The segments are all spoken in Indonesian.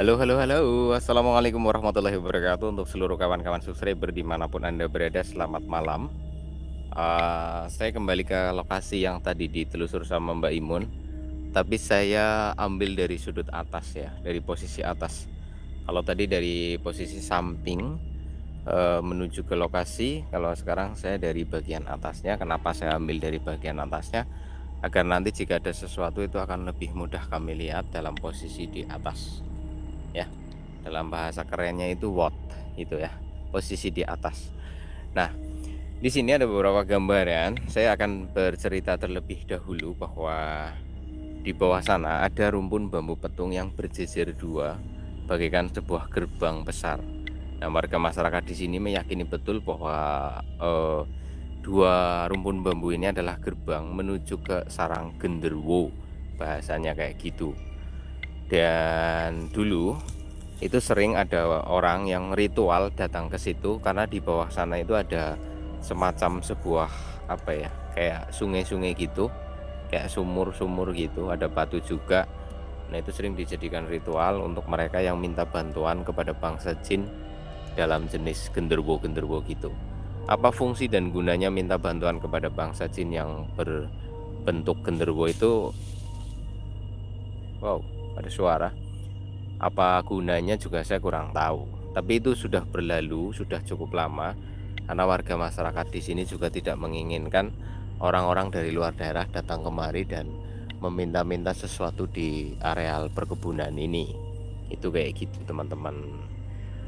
Halo halo halo, assalamualaikum warahmatullahi wabarakatuh untuk seluruh kawan-kawan subscriber dimanapun Anda berada, selamat malam. Saya kembali ke lokasi yang tadi ditelusur sama Mbak Imun, tapi saya ambil dari sudut atas ya, dari posisi atas. Kalau tadi dari posisi samping menuju ke lokasi, kalau sekarang saya dari bagian atasnya. Kenapa saya ambil dari bagian atasnya? Agar nanti jika ada sesuatu itu akan lebih mudah kami lihat dalam posisi di atas ya. Dalam bahasa kerennya itu WOT itu ya, posisi di atas. Nah, di sini ada beberapa gambaran. Saya akan bercerita terlebih dahulu bahwa di bawah sana ada rumpun bambu petung yang berjejer dua, bagaikan sebuah gerbang besar. Nah, warga masyarakat di sini meyakini betul bahwa eh, dua rumpun bambu ini adalah gerbang menuju ke sarang genderuwo, bahasanya kayak gitu. Dan dulu itu sering ada orang yang ritual datang ke situ karena di bawah sana itu ada semacam sebuah apa ya, kayak sungai-sungai gitu, kayak sumur-sumur gitu, ada batu juga. Nah, itu sering dijadikan ritual untuk mereka yang minta bantuan kepada bangsa jin dalam jenis genderuwo-genderuwo gitu. Apa fungsi dan gunanya minta bantuan kepada bangsa jin yang berbentuk genderuwo itu? Wow, ada suara. Apa gunanya juga saya kurang tahu. Tapi itu sudah berlalu, sudah cukup lama. Karena warga masyarakat di sini juga tidak menginginkan orang-orang dari luar daerah datang kemari dan meminta-minta sesuatu di areal perkebunan ini. Itu kayak gitu, teman-teman.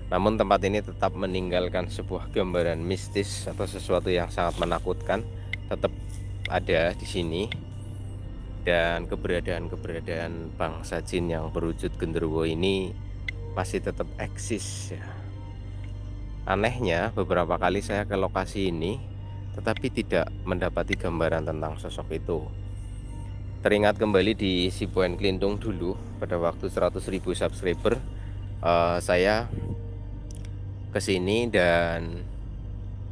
Namun tempat ini tetap meninggalkan sebuah gambaran mistis atau sesuatu yang sangat menakutkan. Tetap ada di sini, dan keberadaan bangsa jin yang berwujud genderuwo ini masih tetap eksis ya. Anehnya, beberapa kali saya ke lokasi ini tetapi tidak mendapati gambaran tentang sosok itu. Teringat kembali di si Poin Kelindung dulu pada waktu 100.000 subscriber, saya kesini dan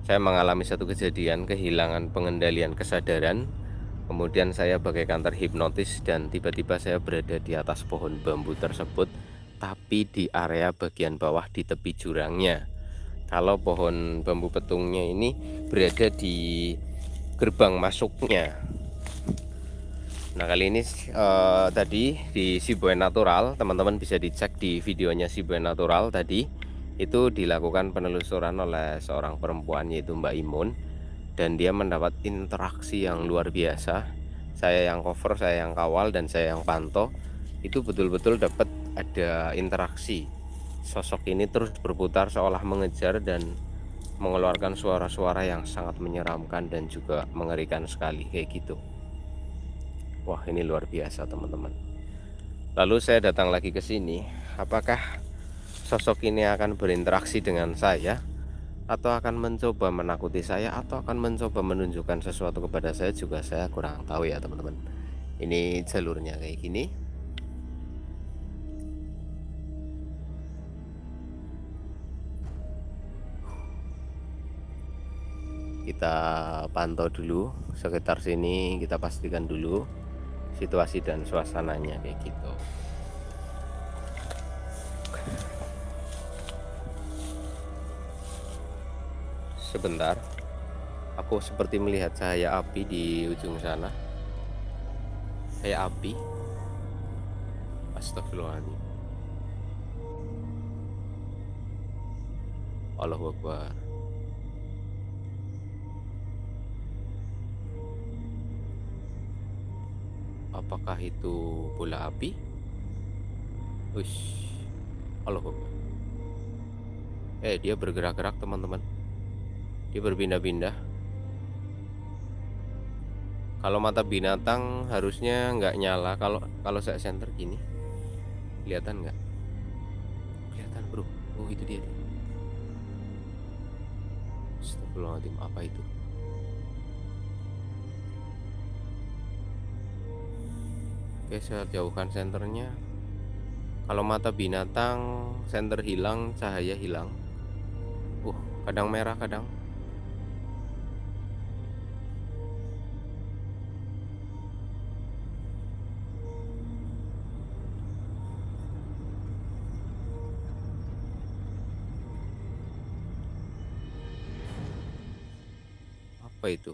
saya mengalami satu kejadian kehilangan pengendalian kesadaran. Kemudian saya bagaikan terhipnotis dan tiba-tiba saya berada di atas pohon bambu tersebut, tapi di area bagian bawah di tepi jurangnya. Kalau pohon bambu petungnya ini berada di gerbang masuknya. Nah, kali ini tadi di Sibuan Natural, teman-teman bisa dicek di videonya Sibuan Natural tadi. Itu dilakukan penelusuran oleh seorang perempuan yaitu Mbak Imun, dan dia mendapat interaksi yang luar biasa. Saya yang cover, saya yang kawal, dan saya yang pantau. Itu betul-betul dapat ada interaksi. Sosok ini terus berputar seolah mengejar dan mengeluarkan suara-suara yang sangat menyeramkan dan juga mengerikan sekali kayak gitu. Wah, ini luar biasa, teman-teman. Lalu saya datang lagi ke sini. Apakah sosok ini akan berinteraksi dengan saya, atau akan mencoba menakuti saya, atau akan mencoba menunjukkan sesuatu kepada saya, juga saya kurang tahu ya, teman-teman. Ini jalurnya kayak gini. Kita pantau dulu sekitar sini, kita pastikan dulu situasi dan suasananya kayak gitu. Sebentar, aku seperti melihat cahaya api di ujung sana. Kayak api. Astagfirullahaladzim. Allahu Akbar. Apakah itu bola api? Ush. Allahu Akbar. Dia bergerak-gerak, teman-teman. Dia berpindah-pindah. Kalau mata binatang harusnya nggak nyala. Kalau saya center gini, kelihatan nggak? Kelihatan, bro. Oh, itu dia. Astagfirullahaladzim, apa itu? Oke, saya jauhkan senternya. Kalau mata binatang senter hilang, cahaya hilang. Kadang merah, kadang. apa itu?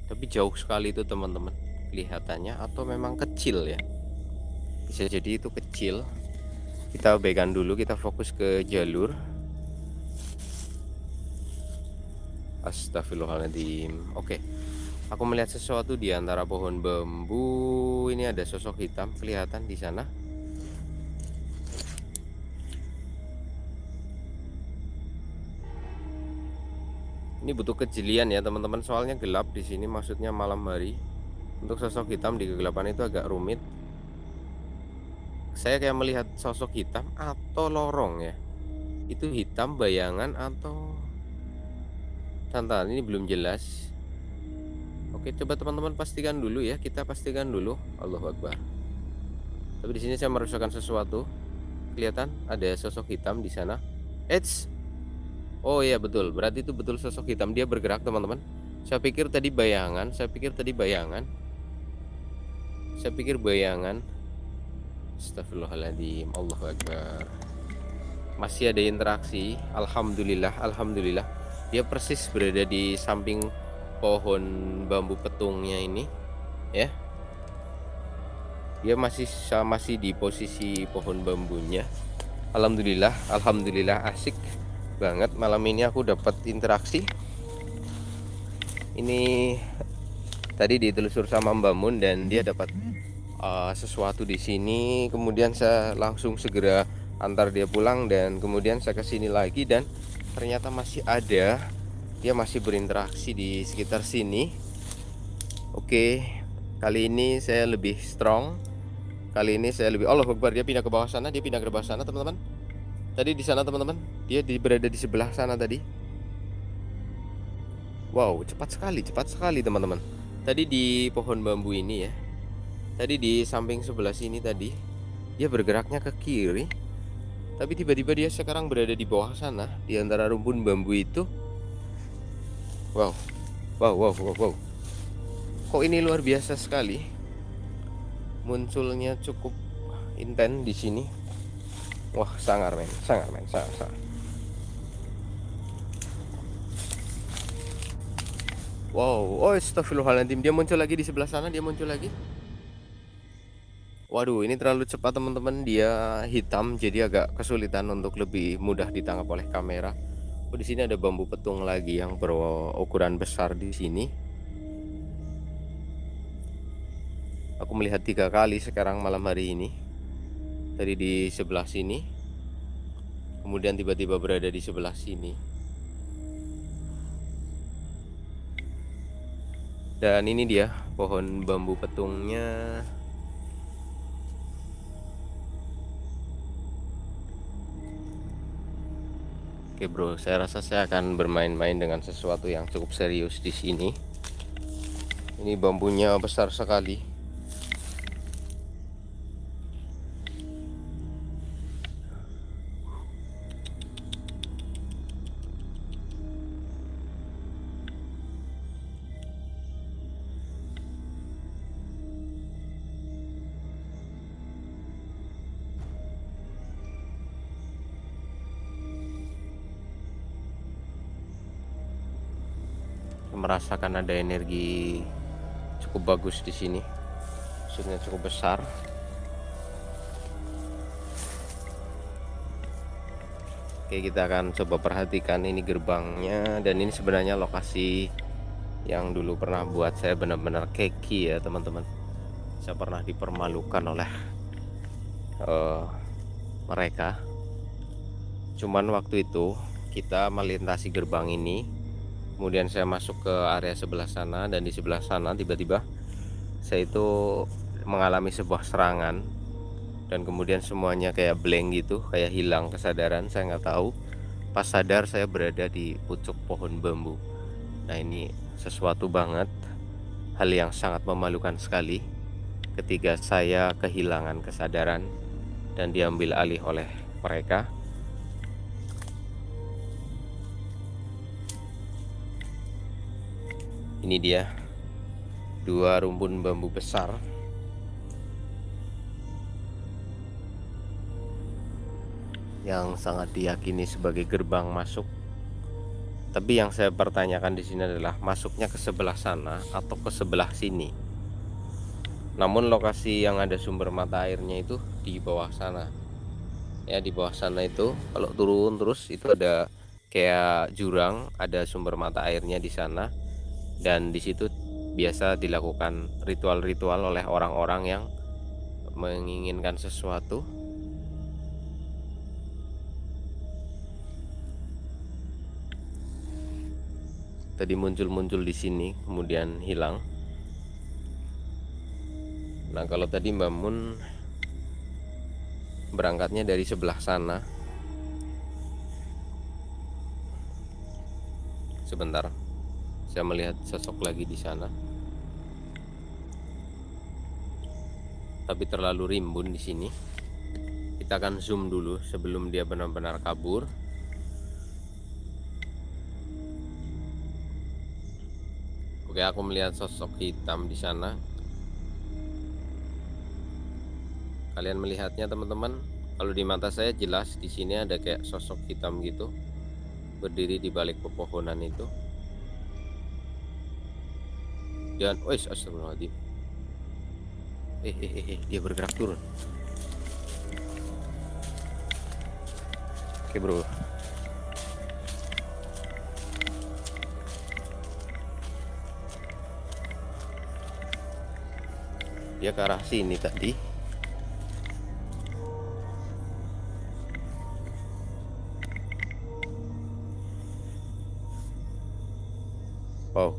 Tapi jauh sekali itu teman-teman kelihatannya, atau memang kecil ya? Bisa jadi itu kecil. Kita abaikan dulu, kita fokus ke jalur. Astagfirullahaladzim. Oke, aku melihat sesuatu di antara pohon bambu. Ini ada sosok hitam kelihatan di sana. Ini butuh kejelian ya teman-teman, soalnya gelap di sini, maksudnya malam hari. Untuk sosok hitam di kegelapan itu agak rumit. Saya kayak melihat sosok hitam atau lorong ya. Itu hitam bayangan atau tantan, ini belum jelas. Oke, coba teman-teman pastikan dulu ya, kita pastikan dulu. Allahu Akbar. Tapi di sini saya merasakan sesuatu. Kelihatan ada sosok hitam di sana. Eits. Oh iya betul, berarti itu betul sosok hitam, dia bergerak teman-teman. Saya pikir tadi bayangan, saya pikir bayangan. Astagfirullahaladzim, Allahu Akbar. Masih ada interaksi, alhamdulillah, alhamdulillah. Dia persis berada di samping pohon bambu petungnya ini, ya. Dia masih di posisi pohon bambunya. Alhamdulillah, alhamdulillah, asik banget malam ini aku dapat interaksi. Ini tadi ditelusur sama Mbak Mun dan dia dapat sesuatu di sini. Kemudian saya langsung segera antar dia pulang dan kemudian saya kesini lagi dan ternyata masih ada. Dia masih berinteraksi di sekitar sini. Oke, kali ini saya lebih strong. Kali ini saya lebih Allah Akbar, dia pindah ke bawah sana, teman-teman. Tadi di sana teman-teman, dia berada di sebelah sana tadi. Wow, cepat sekali teman-teman. Tadi di pohon bambu ini ya. Tadi di samping sebelah sini tadi, dia bergeraknya ke kiri. Tapi tiba-tiba dia sekarang berada di bawah sana, di antara rumpun bambu itu. Wow. Kok ini luar biasa sekali. Munculnya cukup intens di sini. Wah, sangar men. Wow, oh astagfirullahaladzim, dia muncul lagi di sebelah sana, Waduh, ini terlalu cepat teman-teman, dia hitam jadi agak kesulitan untuk lebih mudah ditangkap oleh kamera. Oh, di sini ada bambu petung lagi yang berukuran besar di sini. Aku melihat 3 kali sekarang malam hari ini. Tadi di sebelah sini, kemudian tiba-tiba berada di sebelah sini. Dan ini dia pohon bambu petungnya. Oke bro, saya rasa saya akan bermain-main dengan sesuatu yang cukup serius di sini. Ini bambunya besar sekali. Merasakan ada energi cukup bagus di sini, maksudnya cukup besar. Oke, kita akan coba perhatikan ini gerbangnya, dan ini sebenarnya lokasi yang dulu pernah buat saya benar-benar keki ya teman-teman. Saya pernah dipermalukan oleh mereka. Cuman waktu itu kita melintasi gerbang ini, kemudian saya masuk ke area sebelah sana, dan di sebelah sana tiba-tiba saya itu mengalami sebuah serangan, dan kemudian semuanya kayak blank gitu, kayak hilang kesadaran. Saya nggak tahu, pas sadar saya berada di pucuk pohon bambu. Nah, ini sesuatu banget, hal yang sangat memalukan sekali ketika saya kehilangan kesadaran dan diambil alih oleh mereka. Ini dia 2 rumpun bambu besar yang sangat diyakini sebagai gerbang masuk Tapi yang saya pertanyakan di sini adalah masuknya ke sebelah sana atau ke sebelah sini. Namun lokasi yang ada sumber mata airnya itu di bawah sana. Ya, di bawah sana itu kalau turun terus itu ada kayak jurang, ada sumber mata airnya di sana, dan di situ biasa dilakukan ritual-ritual oleh orang-orang yang menginginkan sesuatu. Tadi muncul-muncul di sini kemudian hilang. Nah, kalau tadi Mbak Mun berangkatnya dari sebelah sana. Sebentar, saya melihat sosok lagi di sana. Tapi terlalu rimbun di sini. Kita akan zoom dulu sebelum dia benar-benar kabur. Oke, aku melihat sosok hitam di sana. Kalian melihatnya teman-teman? Kalau di mata saya jelas di sini ada kayak sosok hitam gitu berdiri di balik pepohonan itu. Dan astagfirullahaladzim. Dia bergerak turun. Oke, bro. Dia ke arah sini tadi. Wow.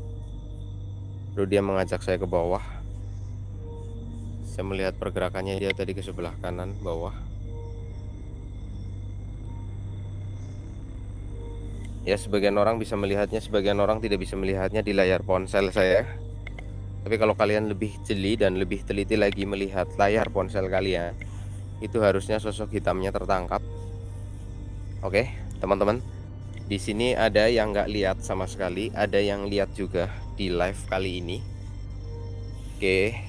Lalu dia mengajak saya ke bawah. Saya melihat pergerakannya dia tadi ke sebelah kanan bawah. Ya, sebagian orang bisa melihatnya, sebagian orang tidak bisa melihatnya di layar ponsel saya. Tapi kalau kalian lebih jeli dan lebih teliti lagi melihat layar ponsel kalian, itu harusnya sosok hitamnya tertangkap. Oke, teman-teman. Di sini ada yang nggak lihat sama sekali, ada yang lihat juga di live kali ini. Oke,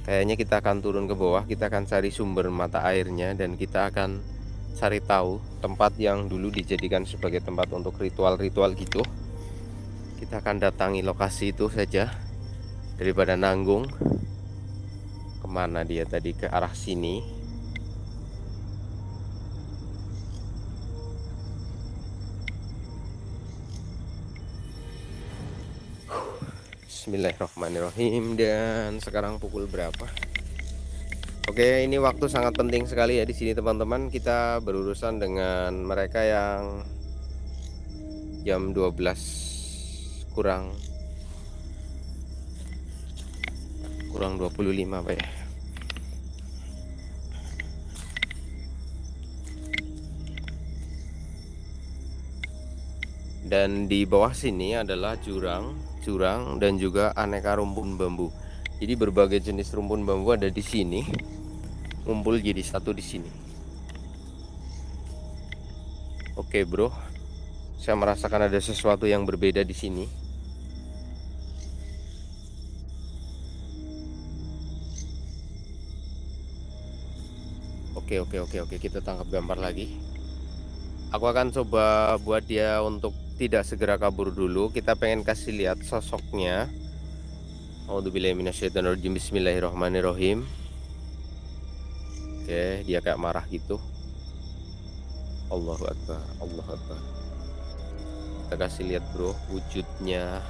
kayaknya kita akan turun ke bawah, kita akan cari sumber mata airnya, dan kita akan cari tahu tempat yang dulu dijadikan sebagai tempat untuk ritual-ritual gitu. Kita akan datangi lokasi itu saja daripada nanggung. Kemana dia tadi? Ke arah sini. Bismillahirrahmanirrahim. Dan sekarang pukul berapa? Oke, ini waktu sangat penting sekali ya di sini teman-teman. Kita berurusan dengan mereka yang jam 12 kurang 25 Pak ya. Dan di bawah sini adalah jurang dan juga aneka rumpun bambu. Jadi berbagai jenis rumpun bambu ada di sini, ngumpul jadi satu di sini. Oke, bro. Saya merasakan ada sesuatu yang berbeda di sini. Oke, kita tangkap gambar lagi. Aku akan coba buat dia untuk tidak segera kabur dulu. Kita pengen kasih lihat sosoknya. A'udzubillahi minasyaitonirrajim. Bismillahirrahmanirrahim. Oke, dia kayak marah gitu. Allahu Akbar, Allahu Akbar. Kita kasih lihat bro wujudnya.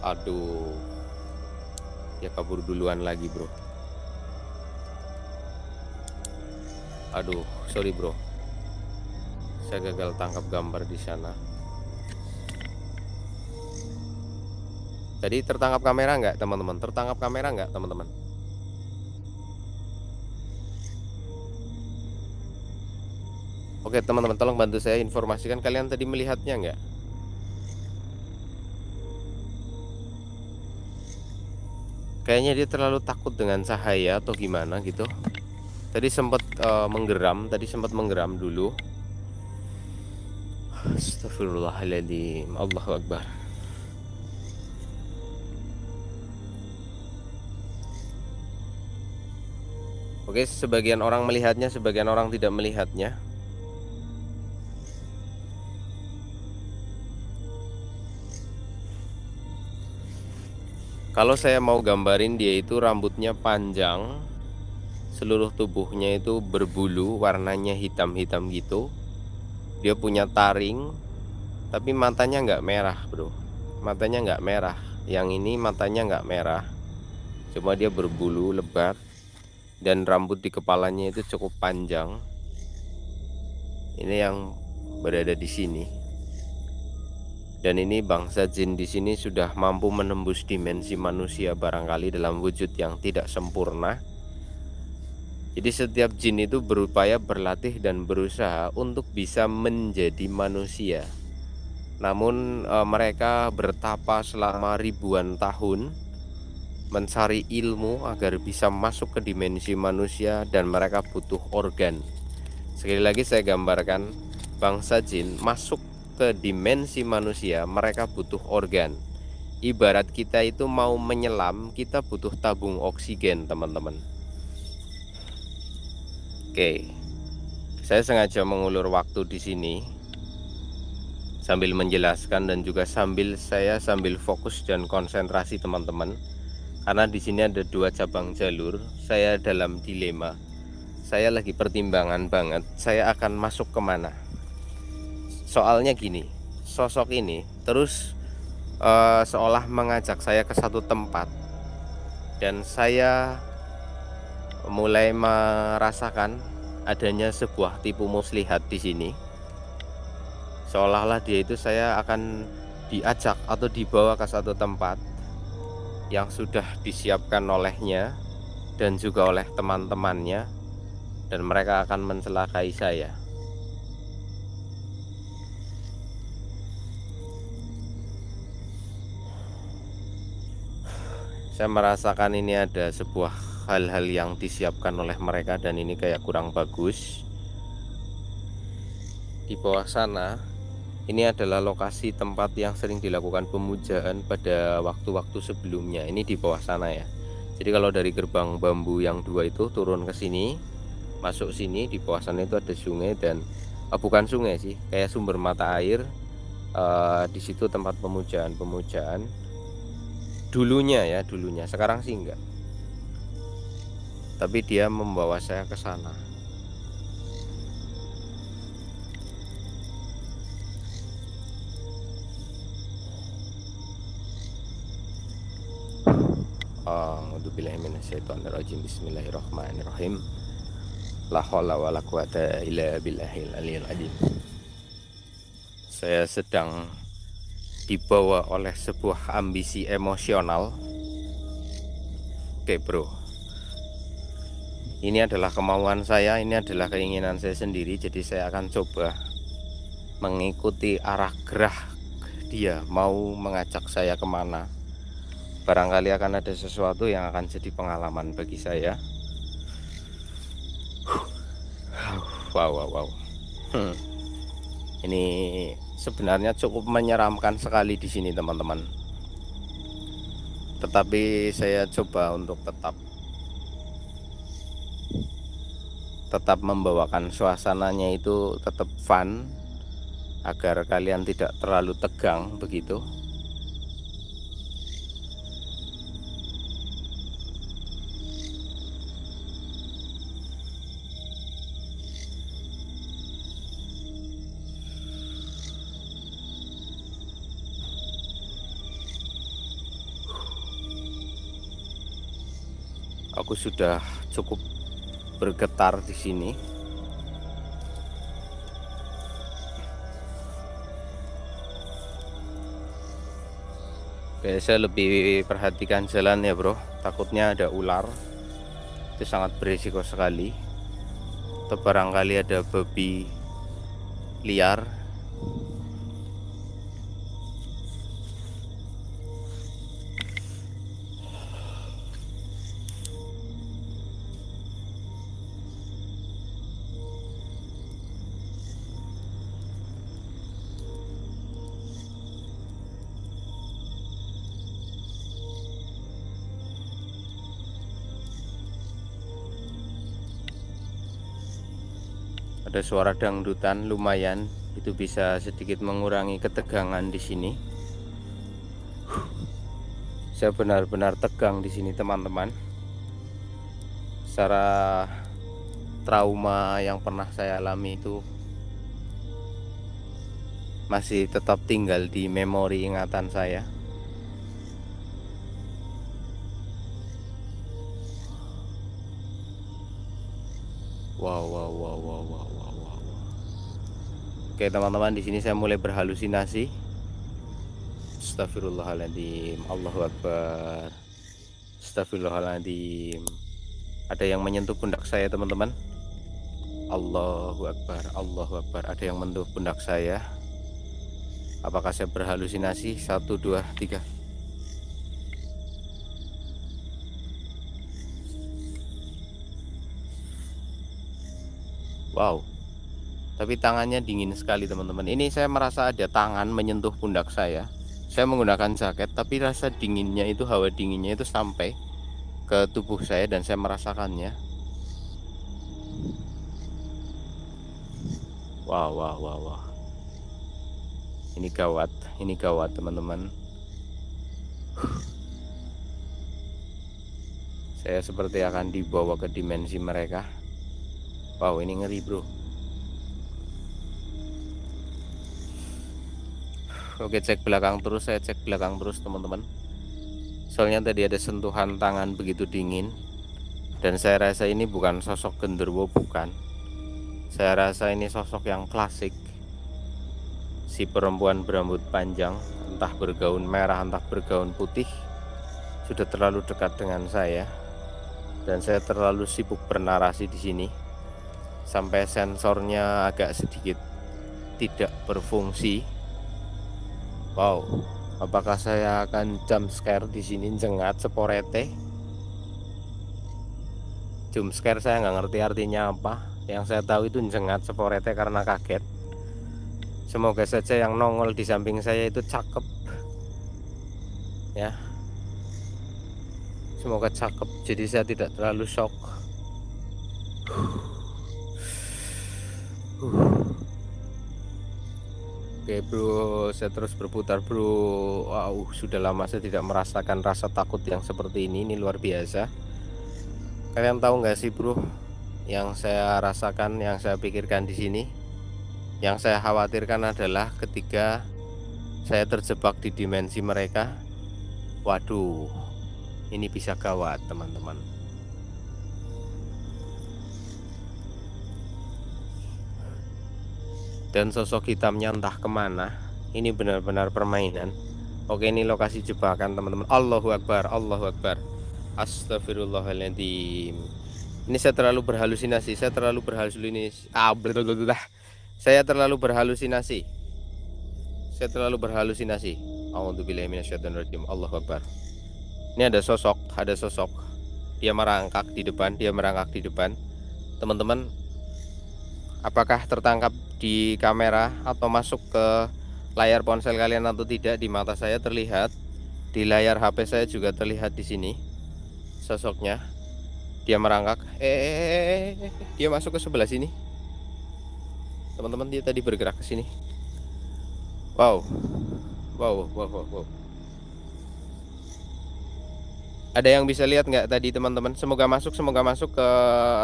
Aduh, dia kabur duluan lagi bro. Aduh, sorry bro, saya gagal tangkap gambar di sana. Jadi tertangkap kamera nggak teman-teman? Tertangkap kamera nggak teman-teman? Oke teman-teman, tolong bantu saya informasikan kalian tadi melihatnya nggak? Kayaknya dia terlalu takut dengan cahaya atau gimana gitu. Tadi sempat menggeram dulu. Astagfirullahaladzim. Allahu Akbar. Oke, sebagian orang melihatnya, sebagian orang tidak melihatnya. Kalau saya mau gambarin, dia itu rambutnya panjang, seluruh tubuhnya itu berbulu, warnanya hitam-hitam gitu. Dia punya taring, tapi matanya nggak merah, bro. Matanya nggak merah. Yang ini matanya nggak merah, cuma dia berbulu lebat, dan rambut di kepalanya itu cukup panjang. Ini yang berada di sini. Dan ini bangsa jin di sini sudah mampu menembus dimensi manusia barangkali dalam wujud yang tidak sempurna. Jadi setiap jin itu berupaya berlatih dan berusaha untuk bisa menjadi manusia. Namun mereka bertapa selama ribuan tahun mencari ilmu agar bisa masuk ke dimensi manusia, dan mereka butuh organ. Sekali lagi saya gambarkan, bangsa jin masuk ke dimensi manusia, mereka butuh organ. Ibarat kita itu mau menyelam, kita butuh tabung oksigen, teman-teman. Oke, saya sengaja mengulur waktu di sini sambil menjelaskan, dan juga sambil fokus dan konsentrasi, teman-teman. Karena di sini ada 2 cabang jalur, saya dalam dilema. Saya lagi pertimbangan banget, saya akan masuk kemana. Soalnya gini, sosok ini terus seolah mengajak saya ke satu tempat, dan saya mulai merasakan adanya sebuah tipu muslihat di sini. Seolah-olah dia itu saya akan diajak atau dibawa ke satu tempat yang sudah disiapkan olehnya dan juga oleh teman-temannya, dan mereka akan mencelakai saya. Saya merasakan ini ada sebuah hal-hal yang disiapkan oleh mereka, dan ini kayak kurang bagus. Di bawah sana, ini adalah lokasi tempat yang sering dilakukan pemujaan pada waktu-waktu sebelumnya. Ini di bawah sana ya. Jadi kalau dari gerbang bambu yang 2 itu turun ke sini, masuk sini, di bawah sana itu ada sungai, dan bukan sungai sih, kayak sumber mata air. Di situ tempat pemujaan dulunya ya, sekarang sih enggak. Tapi dia membawa saya ke sana. Bismillahirrahmanirrahim. La haula wala quwata illa billahil aliyil azim. Saya sedang dibawa oleh sebuah ambisi emosional. Oke bro, ini adalah kemauan saya, ini adalah keinginan saya sendiri. Jadi saya akan coba mengikuti arah gerak dia mau mengajak saya kemana. Barangkali akan ada sesuatu yang akan jadi pengalaman bagi saya. Wow. Ini sebenarnya cukup menyeramkan sekali di sini, teman-teman. Tetapi saya coba untuk tetap membawakan suasananya itu tetap fun, agar kalian tidak terlalu tegang begitu. Aku sudah cukup bergetar di sini. Oke, saya lebih perhatikan jalan ya bro, takutnya ada ular, itu sangat berisiko sekali. Atau barangkali ada babi liar. Ada suara dangdutan lumayan, itu bisa sedikit mengurangi ketegangan di sini. Saya benar-benar tegang di sini teman-teman. Secara trauma yang pernah saya alami itu masih tetap tinggal di memori ingatan saya. Wow. Oke teman-teman, di sini saya mulai berhalusinasi. Astagfirullahaladzim, Allahu Akbar. Astagfirullahaladzim. Ada yang menyentuh pundak saya teman-teman. Allahu Akbar, Allahu Akbar. Ada yang menyentuh pundak saya. Apakah saya berhalusinasi? 1, 2, 3. Wow. Tapi tangannya dingin sekali teman-teman. Ini saya merasa ada tangan menyentuh pundak saya. Saya menggunakan jaket, tapi rasa dinginnya itu, hawa dinginnya itu sampai ke tubuh saya dan saya merasakannya. Wow. Ini gawat teman-teman. Saya seperti akan dibawa ke dimensi mereka. Wow, ini ngeri bro. Oke, saya cek belakang terus teman-teman. Soalnya tadi ada sentuhan tangan begitu dingin. Dan saya rasa ini bukan sosok genderuwo, bukan. Saya rasa ini sosok yang klasik. Si perempuan berambut panjang, entah bergaun merah, entah bergaun putih, sudah terlalu dekat dengan saya. Dan saya terlalu sibuk bernarasi di sini. Sampai sensornya agak sedikit tidak berfungsi. Wow, apakah saya akan jump scare di sini, jengat seporete? Jump scare saya nggak ngerti artinya apa. Yang saya tahu itu jengat seporete karena kaget. Semoga saja yang nongol di samping saya itu cakep, ya. Semoga cakep, jadi saya tidak terlalu shock. Oke bro, saya terus berputar bro. Wow, sudah lama saya tidak merasakan rasa takut yang seperti ini luar biasa. Kalian tahu nggak sih bro, yang saya rasakan, yang saya pikirkan di sini, yang saya khawatirkan adalah ketika saya terjebak di dimensi mereka. Waduh, ini bisa gawat teman-teman. Dan sosok hitamnya entah kemana. Ini benar-benar permainan. Oke, ini lokasi jebakan teman-teman. Allahu Akbar, Allahu Akbar. Astagfirullahaladzim. Ini saya terlalu berhalusinasi. Saya terlalu berhalusinasi. Saya terlalu berhalusinasi. A'udzubillahi minasyaitonirrajim. Allahu Akbar. Ini ada sosok. Dia merangkak di depan. Teman-teman, apakah tertangkap di kamera atau masuk ke layar ponsel kalian atau tidak? Di mata saya terlihat, di layar HP saya juga terlihat di sini sosoknya. Dia merangkak. Dia masuk ke sebelah sini. Teman-teman, dia tadi bergerak ke sini. Wow. Ada yang bisa lihat nggak tadi teman-teman? Semoga masuk ke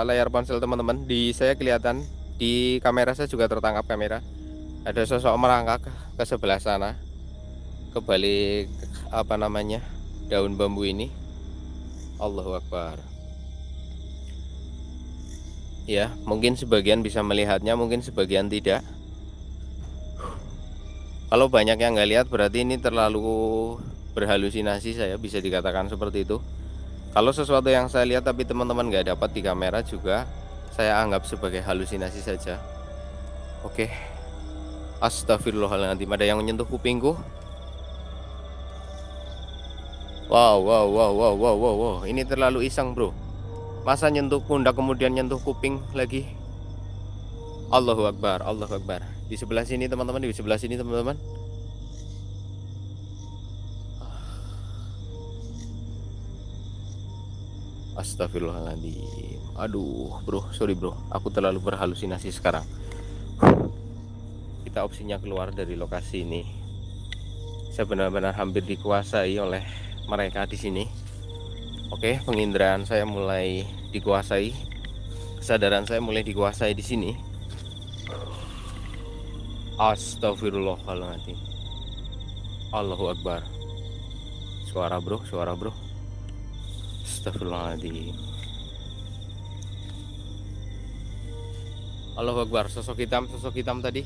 layar ponsel teman-teman. Di saya kelihatan, di kamera saya juga tertangkap kamera. Ada sosok merangkak ke sebelah sana, ke balik daun bambu ini. Allahu Akbar. Ya, mungkin sebagian bisa melihatnya, mungkin sebagian tidak. Kalau banyak yang nggak lihat berarti ini terlalu berhalusinasi, saya bisa dikatakan seperti itu. Kalau sesuatu yang saya lihat tapi teman-teman nggak dapat di kamera juga, saya anggap sebagai halusinasi saja. Oke. Astagfirullahaladzim, ada yang menyentuh kupingku. Wow. Ini terlalu iseng bro. Masa nyentuh pundak kemudian nyentuh kuping lagi? Allahu Akbar. Di sebelah sini teman-teman, Astagfirullahaladzim. Aduh bro, sorry bro, aku terlalu berhalusinasi sekarang. Kita opsinya keluar dari lokasi ini. Saya benar-benar hampir dikuasai oleh mereka di sini. Oke, penginderaan saya mulai dikuasai, kesadaran saya mulai dikuasai di sini. Astagfirullahaladzim. Allahu Akbar. Suara bro. Astagfirullahaladzim. Allahu Akbar. Sosok hitam tadi.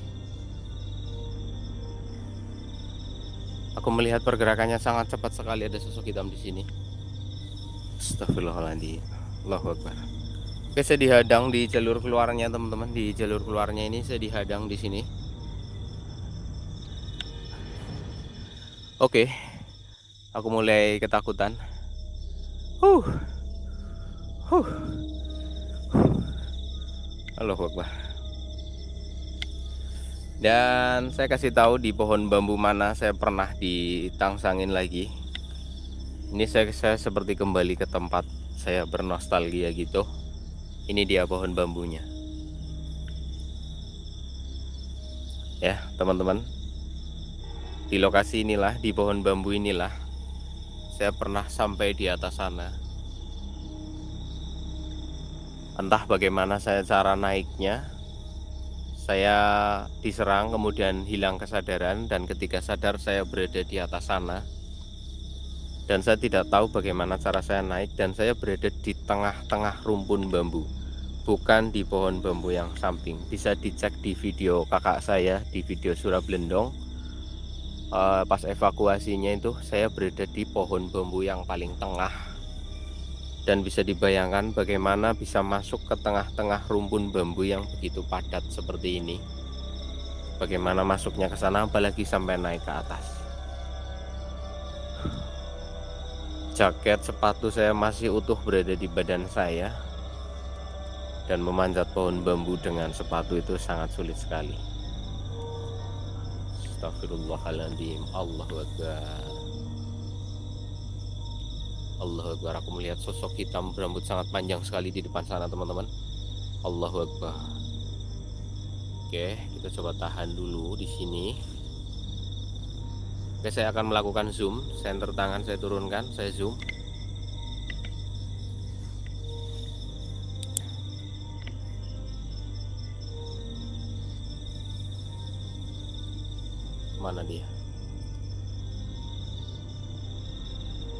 Aku melihat pergerakannya sangat cepat sekali. Ada sosok hitam di sini. Astagfirullahaladzim. Allahu Akbar. Oke, saya dihadang di jalur keluarnya, teman-teman. Di jalur keluarnya ini saya dihadang di sini. Oke, aku mulai ketakutan. Allahu Akbar. Dan saya kasih tahu di pohon bambu mana saya pernah ditangsangin lagi. Ini saya seperti kembali ke tempat saya bernostalgia gitu. Ini dia pohon bambunya. Ya, teman-teman. Di lokasi inilah, di pohon bambu inilah saya pernah sampai di atas sana. Entah bagaimana saya cara naiknya. Saya diserang, kemudian hilang kesadaran, dan ketika sadar saya berada di atas sana. Dan saya tidak tahu bagaimana cara saya naik, dan saya berada di tengah-tengah rumpun bambu, bukan di pohon bambu yang samping. Bisa dicek di video kakak saya, di video Surablendong. Pas evakuasinya itu saya berada di pohon bambu yang paling tengah. Dan bisa dibayangkan bagaimana bisa masuk ke tengah-tengah rumpun bambu yang begitu padat seperti ini. Bagaimana masuknya ke sana, apalagi sampai naik ke atas. Jaket, sepatu saya masih utuh berada di badan saya. Dan memanjat pohon bambu dengan sepatu itu sangat sulit sekali. Astagfirullahaladzim. Allahu Akbar. Allahu Akbar. Aku melihat sosok hitam berambut sangat panjang sekali di depan sana, teman-teman. Allahu Akbar. Oke, kita coba tahan dulu di sini. Oke, saya akan melakukan zoom. Senter tangan saya turunkan, saya zoom. Mana dia?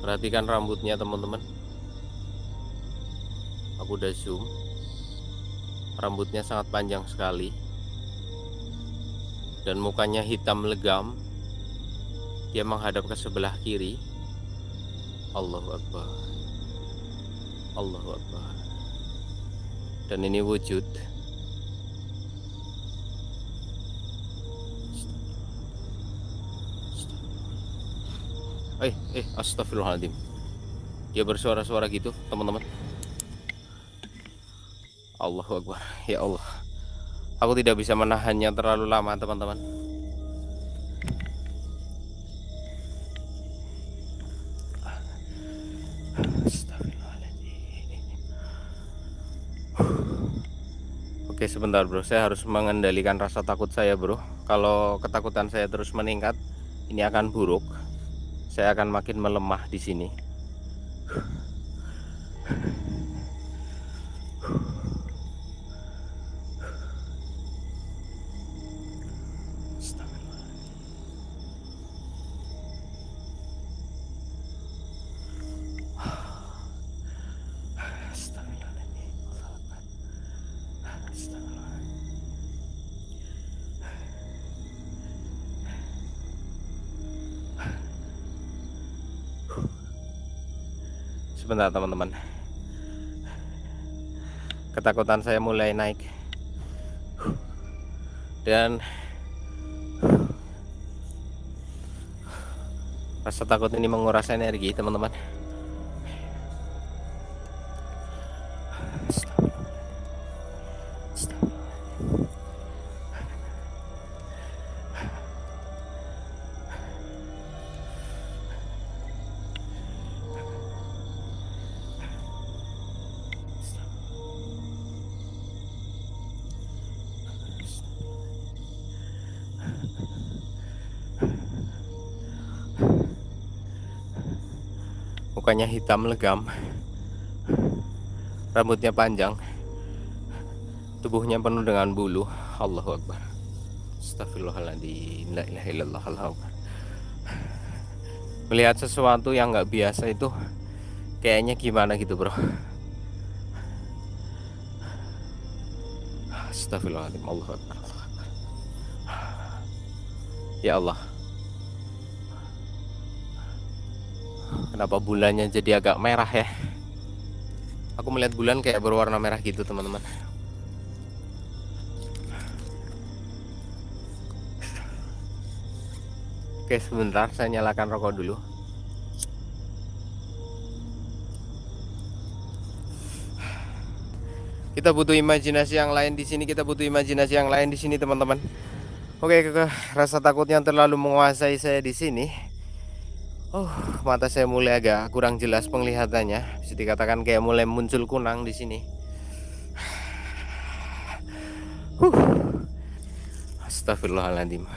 Perhatikan rambutnya, teman-teman. Aku udah zoom. Rambutnya sangat panjang sekali. Dan mukanya hitam legam. Dia menghadap ke sebelah kiri. Allahu Akbar. Allahu Akbar. Dan ini wujud. Astagfirullahaladzim. Dia bersuara-suara gitu, teman-teman. Allahu Akbar. Ya Allah, aku tidak bisa menahannya terlalu lama, teman-teman. Oke, sebentar bro, saya harus mengendalikan rasa takut saya bro. Kalau ketakutan saya terus meningkat, ini akan buruk. Saya akan makin melemah di sini. Sebentar teman-teman, ketakutan saya mulai naik dan rasa takut ini menguras energi, teman-teman. Mukanya hitam legam, rambutnya panjang, tubuhnya penuh dengan bulu. Allahu Akbar. Astagfirullahaladzim. La ilaha illallah. Allahu Akbar. Melihat sesuatu yang nggak biasa itu kayaknya gimana gitu bro. Astagfirullahaladzim. Allahu Akbar. Allahu Akbar. Ya Allah, kenapa bulannya jadi agak merah ya? Aku melihat bulan kayak berwarna merah gitu teman-teman. Oke, sebentar saya nyalakan rokok dulu. Kita butuh imajinasi yang lain di sini. Kita butuh imajinasi yang lain di sini, teman-teman. Oke, rasa takut yang terlalu menguasai saya di sini. Mata saya mulai agak kurang jelas penglihatannya. Bisa dikatakan kayak mulai muncul kunang di sini. Astagfirullahaladzim.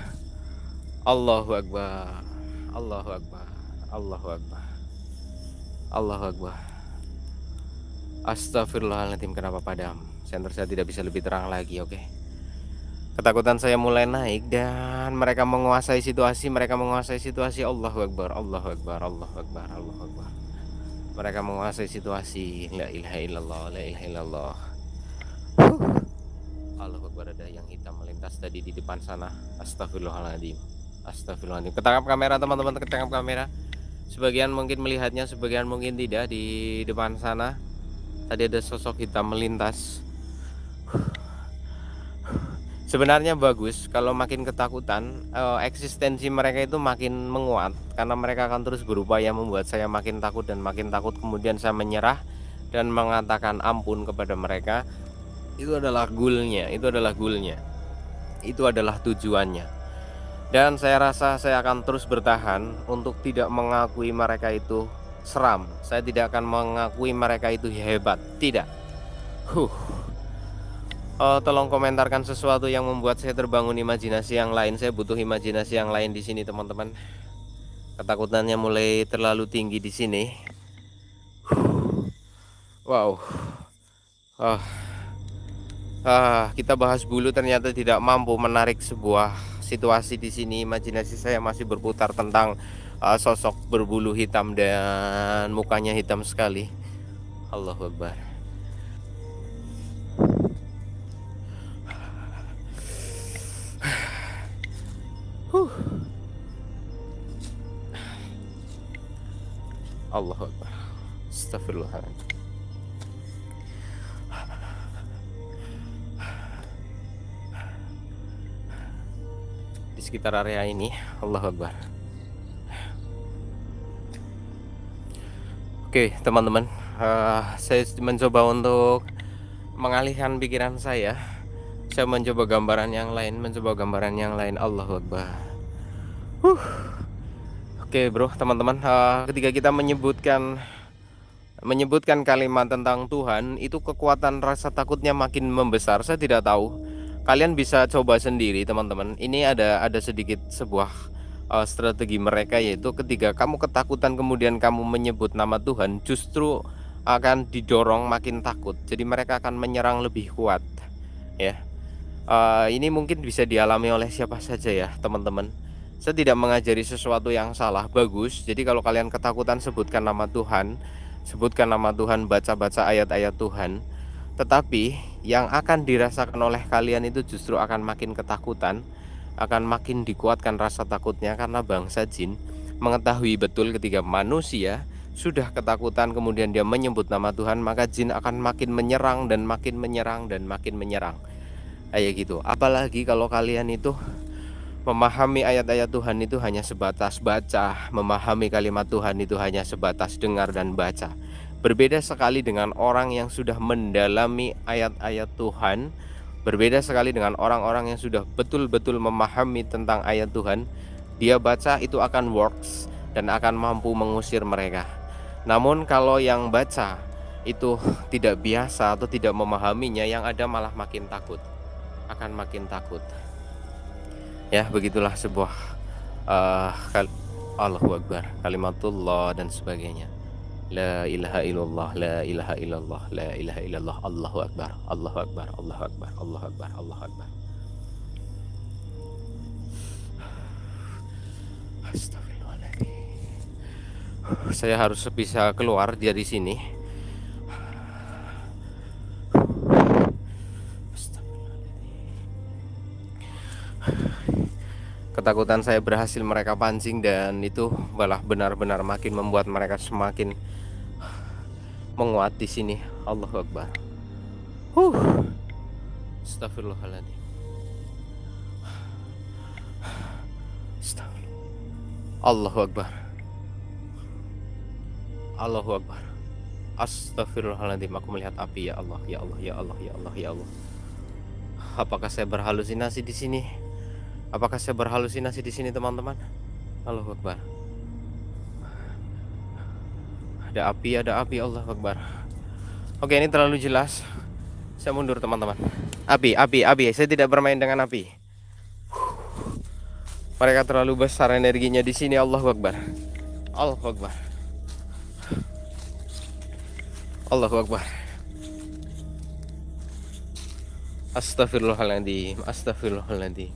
Allahu Akbar. Allahu Akbar. Allahu Akbar. Allahu Akbar. Astagfirullahaladzim, kenapa padam? Senter saya tidak bisa lebih terang lagi, oke. Ketakutan saya mulai naik dan mereka menguasai situasi, Allahu Akbar, Allahu Akbar, Allahu Akbar, Allahu Akbar. Mereka menguasai situasi. La ilaha illallah, la ilaha illallah. Allahu Akbar, ada yang hitam melintas tadi di depan sana. Astagfirullahaladzim. Astagfirullahaladzim. Ketangkap kamera teman-teman, ketangkap kamera. Sebagian mungkin melihatnya, sebagian mungkin tidak. Di depan sana tadi ada sosok hitam melintas. Sebenarnya bagus kalau makin ketakutan, eksistensi mereka itu makin menguat, karena mereka akan terus berupaya membuat saya makin takut dan makin takut. Kemudian saya menyerah dan mengatakan ampun kepada mereka. Itu adalah goalnya, itu adalah tujuannya. Dan saya rasa saya akan terus bertahan untuk tidak mengakui mereka itu seram. Saya tidak akan mengakui mereka itu hebat, tidak. Tolong komentarkan sesuatu yang membuat saya terbangun imajinasi yang lain. Saya butuh imajinasi yang lain di sini, teman-teman. Ketakutannya mulai terlalu tinggi di sini. Wow. Kita bahas bulu ternyata tidak mampu menarik sebuah situasi di sini. Imajinasi saya masih berputar tentang sosok berbulu hitam dan mukanya hitam sekali. Allahu Akbar. Allahu Akbar. Astagfirullahaladzim. Di sekitar area ini, Allahu Akbar. Oke teman-teman, saya mencoba untuk mengalihkan pikiran saya. Saya mencoba gambaran yang lain, Allahu Akbar. Oke bro, teman-teman, ketika kita menyebutkan kalimat tentang Tuhan, itu kekuatan rasa takutnya makin membesar. Saya tidak tahu, kalian bisa coba sendiri teman-teman. Ini ada sedikit sebuah strategi mereka, yaitu ketika kamu ketakutan kemudian kamu menyebut nama Tuhan, justru akan didorong makin takut. Jadi mereka akan menyerang lebih kuat, ya. Ini mungkin bisa dialami oleh siapa saja ya teman-teman. Saya tidak mengajari sesuatu yang salah, bagus. Jadi kalau kalian ketakutan, sebutkan nama Tuhan, baca-baca ayat-ayat Tuhan. Tetapi yang akan dirasakan oleh kalian itu justru akan makin ketakutan, akan makin dikuatkan rasa takutnya, karena bangsa jin mengetahui betul ketika manusia sudah ketakutan kemudian dia menyebut nama Tuhan, maka jin akan makin menyerang dan makin menyerang dan makin menyerang. Kayak gitu. Apalagi kalau kalian itu memahami ayat-ayat Tuhan itu hanya sebatas baca, memahami kalimat Tuhan itu hanya sebatas dengar dan baca. Berbeda sekali dengan orang yang sudah mendalami ayat-ayat Tuhan. Berbeda sekali dengan orang-orang yang sudah betul-betul memahami tentang ayat Tuhan. Dia baca itu akan works dan akan mampu mengusir mereka. Namun kalau yang baca itu tidak biasa atau tidak memahaminya, yang ada malah makin takut, akan makin takut. Ya, begitulah sebuah Allahu Akbar, kalimatullah dan sebagainya. La ilaha illallah, la ilaha illallah, la ilaha illallah, Allahu akbar, Allahu akbar, Allahu akbar, Allahu akbar, Allahu akbar. Astagfirullahaladzim. Saya harus bisa keluar dari sini. Ketakutan saya berhasil mereka pancing dan itu malah benar-benar makin membuat mereka semakin menguat di sini. Allahu akbar. Astagfirullahaladzim. Allahu akbar. Allahu akbar. Astagfirullahaladzim. Aku melihat api, ya Allah, ya Allah, ya Allah, ya Allah, ya Allah. Apakah saya berhalusinasi di sini? Apakah saya berhalusinasi di sini, teman-teman? Allahu akbar. Ada api, Allahu akbar. Oke, ini terlalu jelas. Saya mundur, teman-teman. Api. Saya tidak bermain dengan api. Mereka terlalu besar energinya di sini. Allahu akbar. Allahu akbar. Allahu akbar. Astagfirullahaladzim. Astagfirullahaladzim.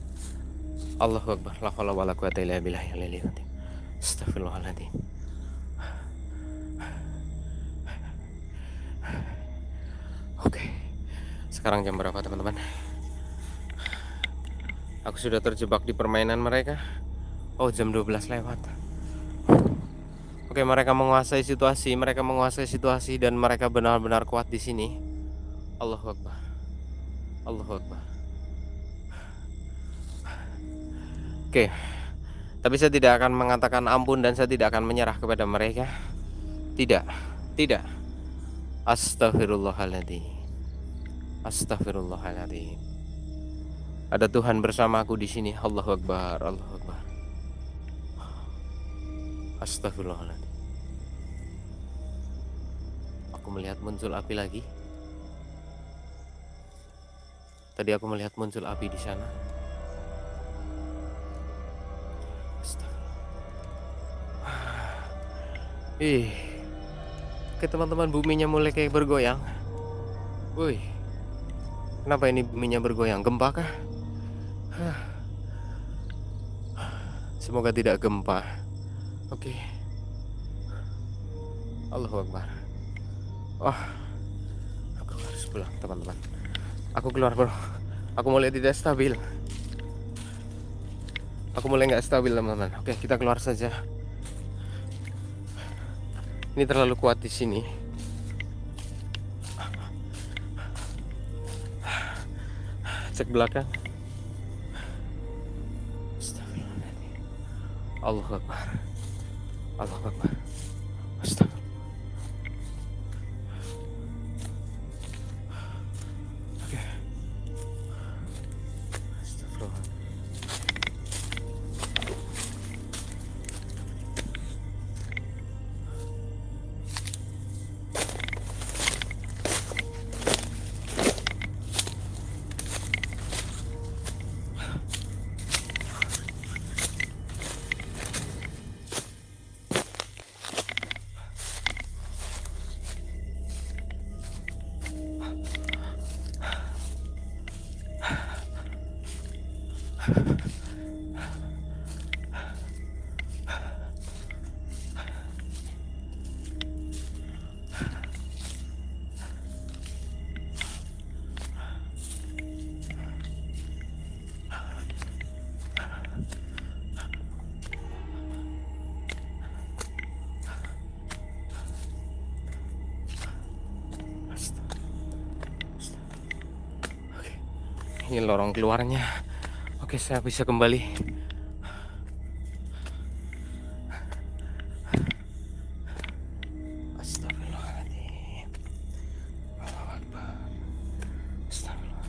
Allahu akbar. La haula wala quwata illa billahil aliyyil azim. Astagfirullahaladzim. Oke. Sekarang jam berapa, teman-teman? Aku sudah terjebak di permainan mereka. Oh, jam 12 lewat. Oke, mereka menguasai situasi dan mereka benar-benar kuat di sini. Allahu akbar. Allahu akbar. Oke. Tapi saya tidak akan mengatakan ampun dan saya tidak akan menyerah kepada mereka. Tidak. Astagfirullahaladzim. Astagfirullahaladzim. Ada Tuhan bersamaku di sini. Allahu akbar. Allahu akbar. Astagfirullahaladzim. Aku melihat muncul api lagi. Tadi aku melihat muncul api di sana. Oke, teman-teman, buminya mulai kayak bergoyang. Wih, kenapa ini buminya bergoyang? Gempa kah? Semoga tidak gempa. Oke. Allahu akbar. Wah, aku harus pulang, teman-teman. Aku keluar, bro. Aku mulai tidak stabil. Aku mulai nggak stabil, teman-teman. Oke, kita keluar saja. Ini terlalu kuat di sini. Cek belakang. Astagfirullahaladzim. Allahu akbar. Allahu akbar. Astagfirullah. Oke. Astagfirullah. Ini lorong keluarnya. Oke, saya bisa kembali. Astagfirullahaladzim. Allahu akbar. Astagfirullah.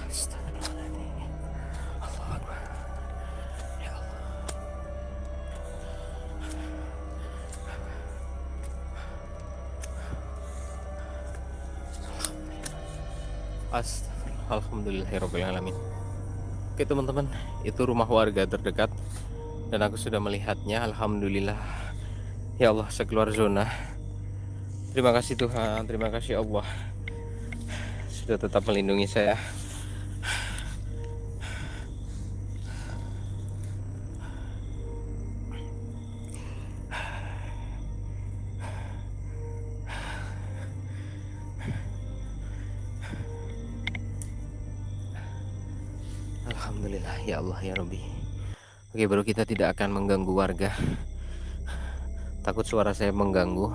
Astagfirullahaladzim. Astagfirullah, alhamdulillahirabbil alamin. Oke teman-teman, itu rumah warga terdekat dan aku sudah melihatnya, alhamdulillah. Ya Allah, saya keluar zona. Terima kasih Tuhan, terima kasih Allah sudah tetap melindungi saya. Alhamdulillah, ya Allah ya Rabbi. Oke bro, kita tidak akan mengganggu warga. Takut suara saya mengganggu.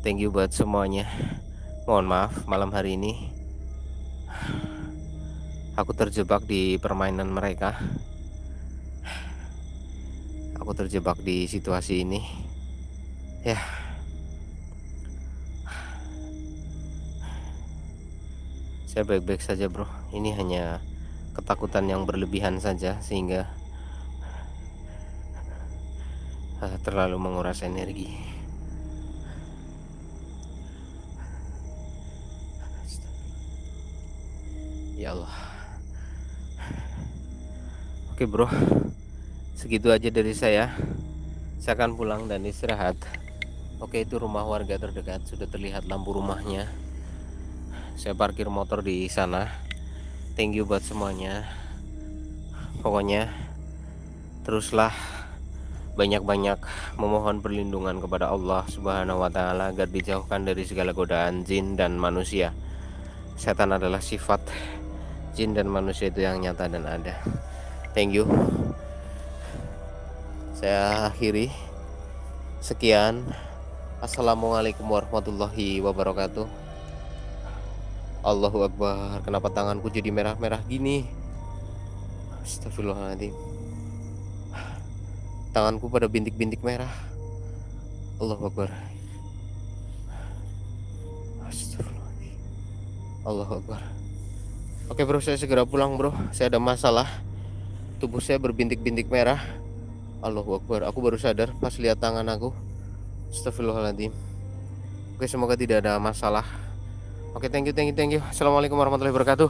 Thank you buat semuanya. Mohon maaf malam hari ini aku terjebak di permainan mereka. Aku terjebak di situasi ini. Ya, saya baik-baik saja bro. Ini hanya ketakutan yang berlebihan saja sehingga terlalu menguras energi. Ya Allah. Oke bro, segitu aja dari saya. Saya akan pulang dan istirahat. Oke, itu rumah warga terdekat, sudah terlihat lampu rumahnya. Saya parkir motor di sana. Thank you buat semuanya. Pokoknya teruslah banyak-banyak memohon perlindungan kepada Allah Subhanahu wa taala agar dijauhkan dari segala godaan jin dan manusia. Setan adalah sifat, jin dan manusia itu yang nyata dan ada. Thank you. Saya akhiri. Sekian. Assalamualaikum warahmatullahi wabarakatuh. Allahu Akbar. Kenapa tanganku jadi merah-merah gini? Astagfirullahaladzim. Tanganku pada bintik-bintik merah. Allahu Akbar. Astagfirullahaladzim. Allahu Akbar. Oke bro, saya segera pulang bro. Saya ada masalah. Tubuh saya berbintik-bintik merah. Allahu Akbar. Aku baru sadar pas lihat tangan aku. Astagfirullahaladzim. Oke, semoga tidak ada masalah. Oke, thank you. Assalamualaikum warahmatullahi wabarakatuh.